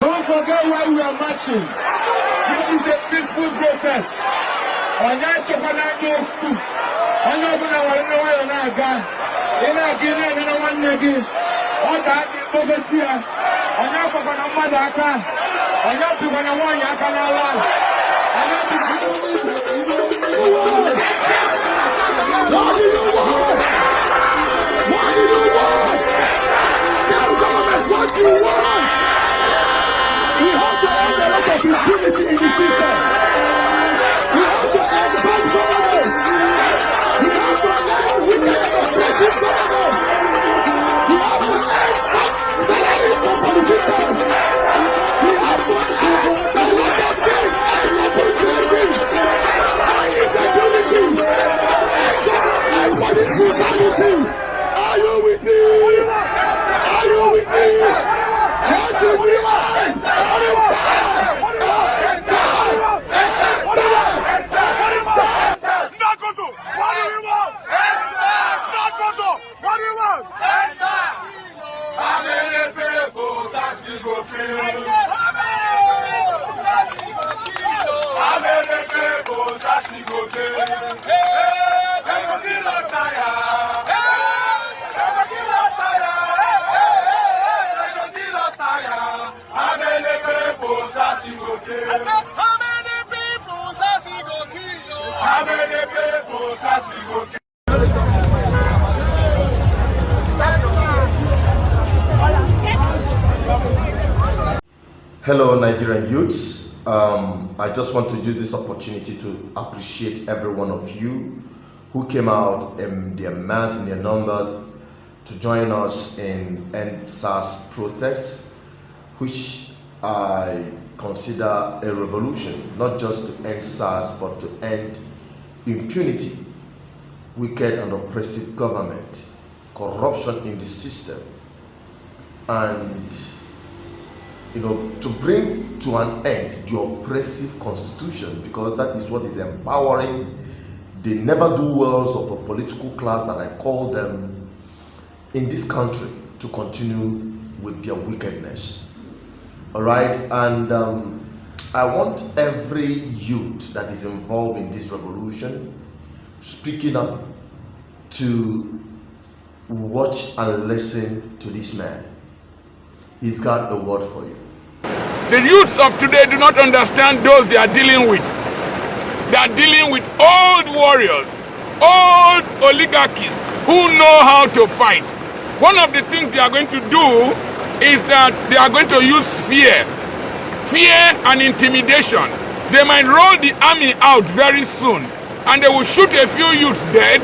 Don't forget why we are marching. This is a peaceful protest. What do you want? We have to end a lot of impunity in the system. We have to end bad government. We have to end wicked and oppressive government. We have to end salary for politicians. We have to end the lot of things and opportunities. And insecurity. And police brutality. Are you with me? Are you with me? What you want? Hello Nigerian youths, I just want to use this opportunity to appreciate every one of you who came out in their mass, in their numbers, to join us in End SARS protests, which I consider a revolution, not just to end SARS, but to end impunity, wicked and oppressive government, corruption in the system, and to bring to an end the oppressive constitution, because that is what is empowering the never-do-wells of a political class that I call them in this country to continue with their wickedness. All right, and I want every youth that is involved in this revolution speaking up to watch and listen to this man. He's got a word for you. The youths of today do not understand those they are dealing with. They are dealing with old warriors, old oligarchists who know how to fight. One of the things they are going to do is that they are going to use fear and intimidation. They might roll the army out very soon, and they will shoot a few youths dead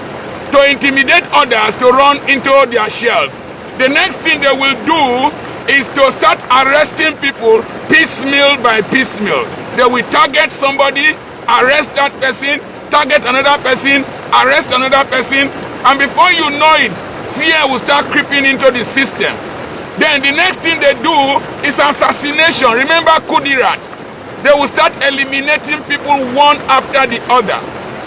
to intimidate others to run into their shells. The next thing they will do is to start arresting people piecemeal by piecemeal. They will target somebody, arrest that person, target another person, arrest another person, and before you know it, fear will start creeping into the system. Then the next thing they do is assassination. Remember Kudirat? They will start eliminating people one after the other.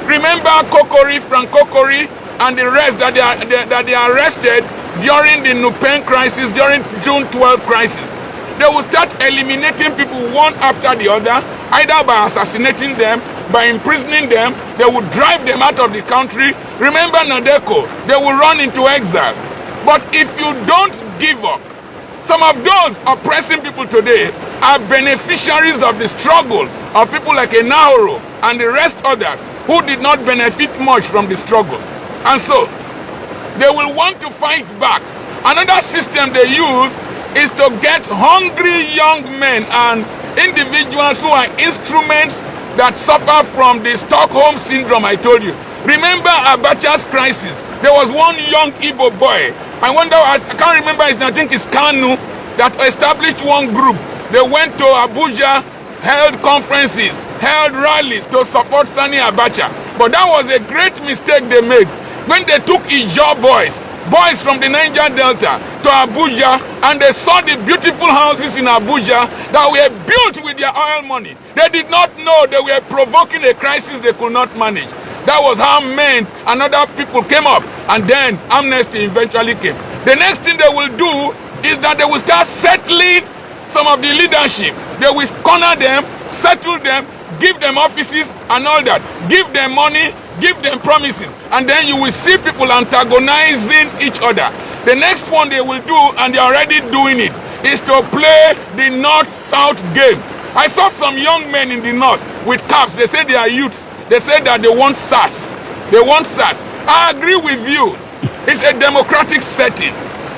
Remember Kokori, Frank Kokori, and the rest that they arrested during the Nupen crisis, during June 12 crisis. They will start eliminating people one after the other, either by assassinating them, by imprisoning them. They will drive them out of the country. Remember Nadeko, they will run into exile. But if you don't give up, some of those oppressing people today are beneficiaries of the struggle of people like Naira and the rest others who did not benefit much from the struggle. And so, they will want to fight back. Another system they use is to get hungry young men and individuals who are instruments that suffer from the Stockholm syndrome I told you. Remember Abacha's crisis? There was one young Igbo boy. I can't remember his name, I think it's Kanu, that established one group. They went to Abuja, held conferences, held rallies to support Sani Abacha. But that was a great mistake they made. When they took Ijaw boys from the Niger Delta to to Abuja and they saw the beautiful houses in Abuja that were built with their oil money. They did not know they were provoking a crisis they could not manage. That was how men and other people came up, and then amnesty eventually came. The next thing they will do is that they will start settling some of the leadership. They will corner them, settle them, give them offices and all that, give them money, give them promises, and then you will see people antagonizing each other. The next one they will do, and they're already doing it, is to play the north-south game. I saw some young men in the north with caps. They say they are youths. They say that they want SARS. They want SARS. I agree with you. It's a democratic setting.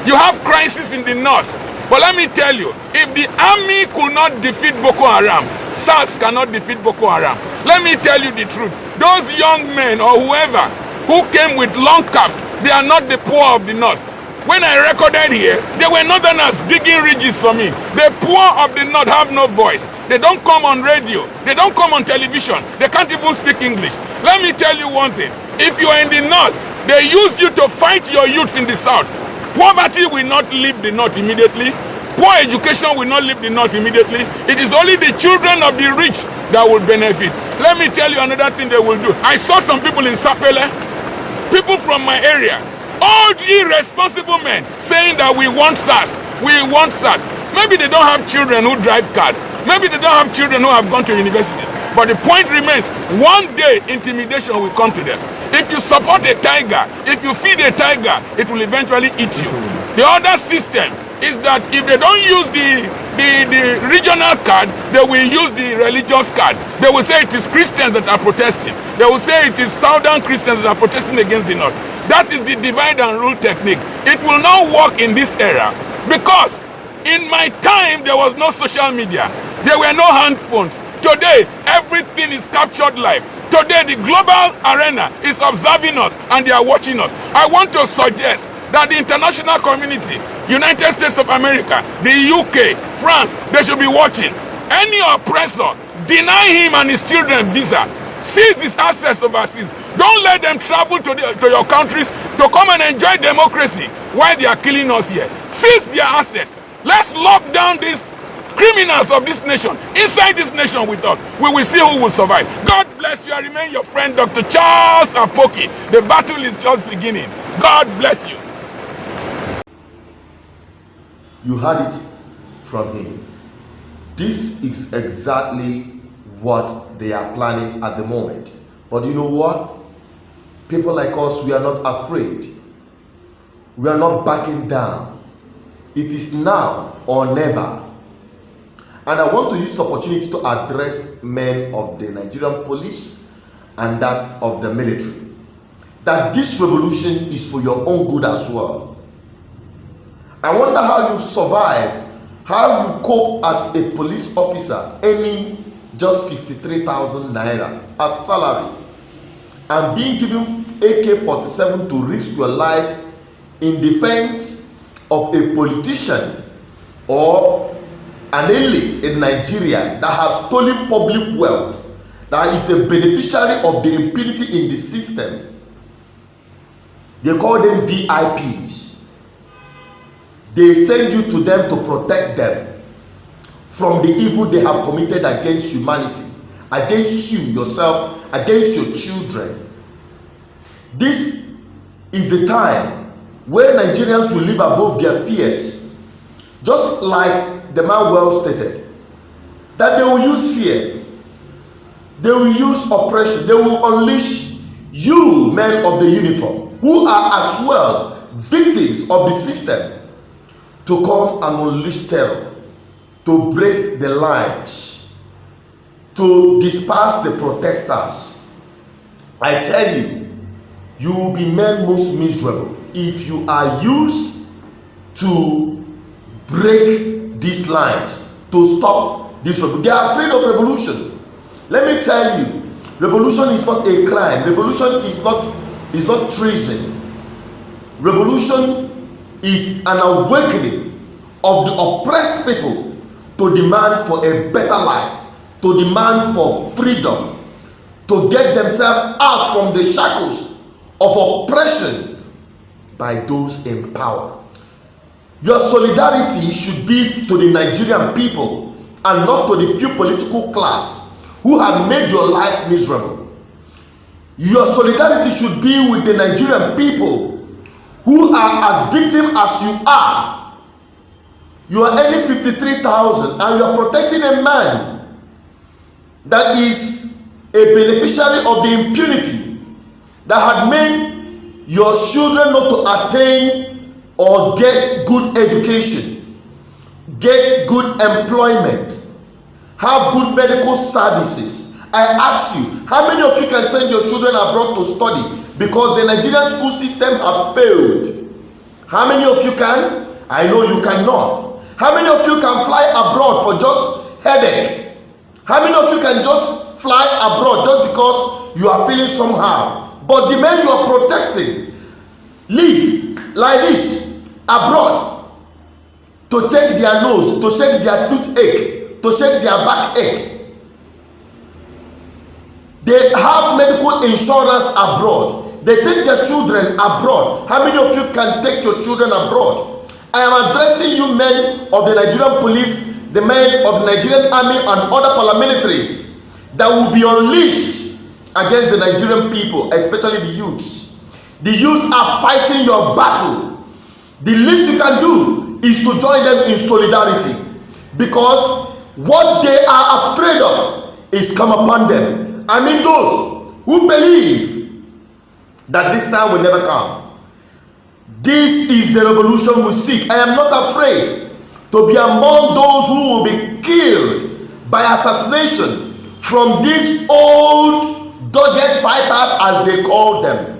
You have crisis in the north. But let me tell you, if the army could not defeat Boko Haram, SARS cannot defeat Boko Haram. Let me tell you the truth. Those young men or whoever who came with long caps, they are not the poor of the north. When I recorded here, there were northerners digging ridges for me. The poor of the north have no voice. They don't come on radio. They don't come on television. They can't even speak English. Let me tell you one thing. If you are in the north, they use you to fight your youths in the south. Poverty will not leave the north immediately. Poor education will not leave the north immediately. It is only the children of the rich that will benefit. Let me tell you another thing they will do. I saw some people in Sapele, people from my area, old irresponsible men saying that we want SARS, we want SARS. Maybe they don't have children who drive cars. Maybe they don't have children who have gone to universities. But the point remains, one day intimidation will come to them. If you support a tiger, if you feed a tiger, it will eventually eat you. The other system is that if they don't use the regional card, they will use the religious card. They will say it is Christians that are protesting. They will say it is southern Christians that are protesting against the north. That is the divide and rule technique. It will not work in this era because in my time there was no social media. There were no hand phones. Today, everything is captured live. Today, the global arena is observing us and they are watching us. I want to suggest that the international community, United States of America, the UK, France, they should be watching. Any oppressor, deny him and his children visa, seize his access overseas. Don't let them travel to your countries to come and enjoy democracy while they are killing us here. Seize their assets. Let's lock down these criminals of this nation inside this nation with us. We will see who will survive. God bless you. I remain your friend, Dr. Charles Apoki. The battle is just beginning. God bless you. You heard it from him. This is exactly what they are planning at the moment. But you know what? People like us, we are not afraid. We are not backing down. It is now or never. And I want to use this opportunity to address men of the Nigerian police and that of the military. That this revolution is for your own good as well. I wonder how you survive, how you cope as a police officer earning just 53,000 naira as salary and being given AK-47 to risk your life in defense of a politician or an elite in Nigeria that has stolen public wealth, that is a beneficiary of the impunity in the system. They call them VIPs. They send you to them to protect them from the evil they have committed against humanity, against you, yourself, against your children. This is a time where Nigerians will live above their fears, just like the man well stated, that they will use fear, they will use oppression, they will unleash you, men of the uniform, who are as well victims of the system, to come and unleash terror, to break the lines, to disperse the protesters. I tell you, you will be made most miserable if you are used to break these lines, to stop this revolution. They are afraid of revolution. Let me tell you, revolution is not a crime. Revolution is not treason. Revolution is an awakening of the oppressed people to demand for a better life, to demand for freedom, to get themselves out from the shackles of oppression by those in power. Your solidarity should be to the Nigerian people and not to the few political class who have made your lives miserable. Your solidarity should be with the Nigerian people who are as victim as you are. You are earning 53,000 and you are protecting a man that is a beneficiary of the impunity that had made your children not to attain or get good education, get good employment, have good medical services. I ask you, how many of you can send your children abroad to study because the Nigerian school system have failed? How many of you can? I know you cannot. How many of you can fly abroad for just headache? How many of you can just fly abroad just because you are feeling somehow? But the men you are protecting live like this abroad to check their nose, to check their toothache, to check their backache. They have medical insurance abroad. They take their children abroad. How many of you can take your children abroad? I am addressing you men of the Nigerian police, the men of the Nigerian army and other paramilitaries that will be unleashed against the Nigerian people, especially the youths. The youths are fighting your battle. The least you can do is to join them in solidarity, because what they are afraid of is come upon them. I mean those who believe that this time will never come. This is the revolution we seek. I am not afraid to be among those who will be killed by assassination from these old dogged fighters, as they call them.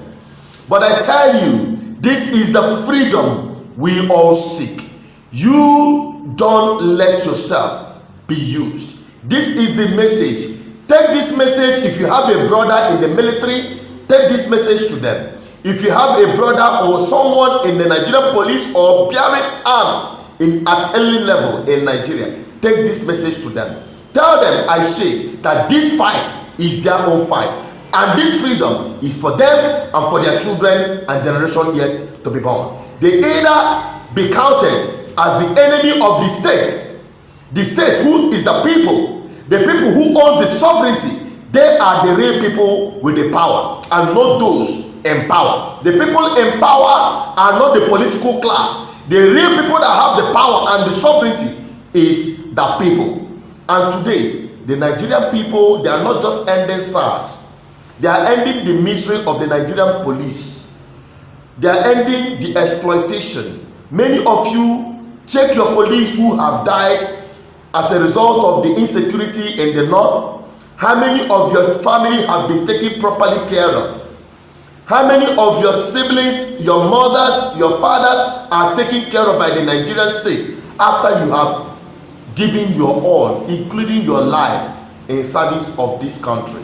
But I tell you, this is the freedom we all seek. You don't let yourself be used. This is the message. Take this message. If you have a brother in the military, take this message to them. If you have a brother or someone in the Nigerian police or bearing arms at early level in Nigeria, take this message to them. Tell them, I say, that this fight is their own fight, and this freedom is for them and for their children and generation yet to be born. They either be counted as the enemy of the state who is the people who own the sovereignty. They are the real people with the power and not those in power. The people in power are not the political class. The real people that have the power and the sovereignty is the people. And today, the Nigerian people, they are not just ending SARS. They are ending the misery of the Nigerian police. They are ending the exploitation. Many of you, check your colleagues who have died as a result of the insecurity in the north. How many of your family have been taken properly care of? How many of your siblings, your mothers, your fathers are taken care of by the Nigerian state after you have given your all, including your life, in service of this country?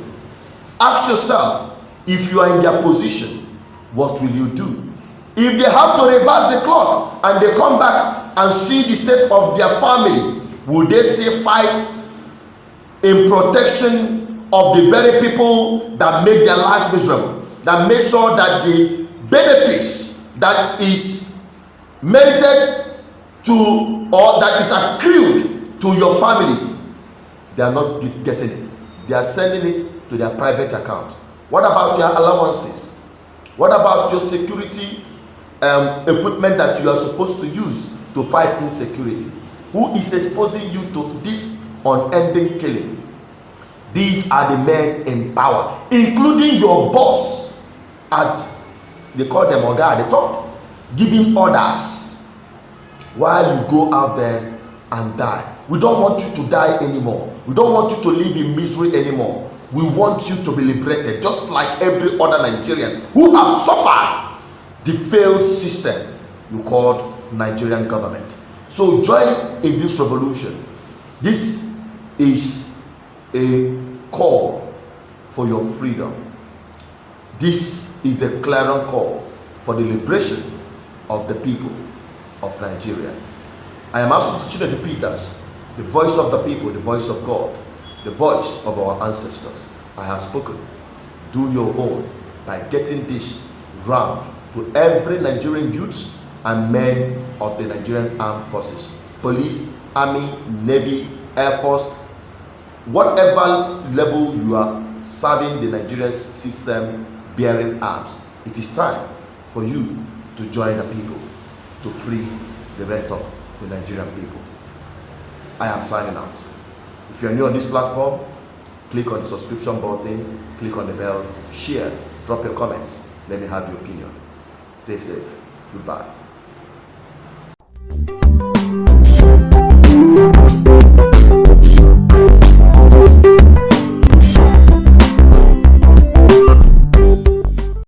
Ask yourself, if you are in their position, what will you do? If they have to reverse the clock and they come back and see the state of their family, will they still fight in protection of the very people that make their lives miserable, that make sure that the benefits that is merited to, or that is accrued to your families, they are not getting it? They are sending it to their private account. What about your allowances? What about your security equipment that you are supposed to use to fight insecurity? Who is exposing you to this unending killing? These are the men in power, including your boss at, they call them Oga at the top, giving orders while you go out there and die. We don't want you to die anymore. We don't want you to live in misery anymore. We want you to be liberated, just like every other Nigerian who have suffered the failed system you called Nigerian government. So join in this revolution. This is a call for your freedom. This is a clarion call for the liberation of the people of Nigeria. I am Apostle Chinedu Peters, the voice of the people, the voice of God, the voice of our ancestors. I have spoken. Do your own by getting this round to every Nigerian youth and men of the Nigerian Armed Forces, police, army, navy, air force, whatever level you are serving the Nigerian system bearing arms. It is time for you to join the people to free the rest of the Nigerian people. I am signing out. If you are new on this platform, click on the subscription button, click on the bell, share, drop your comments. Let me have your opinion. Stay safe. Goodbye.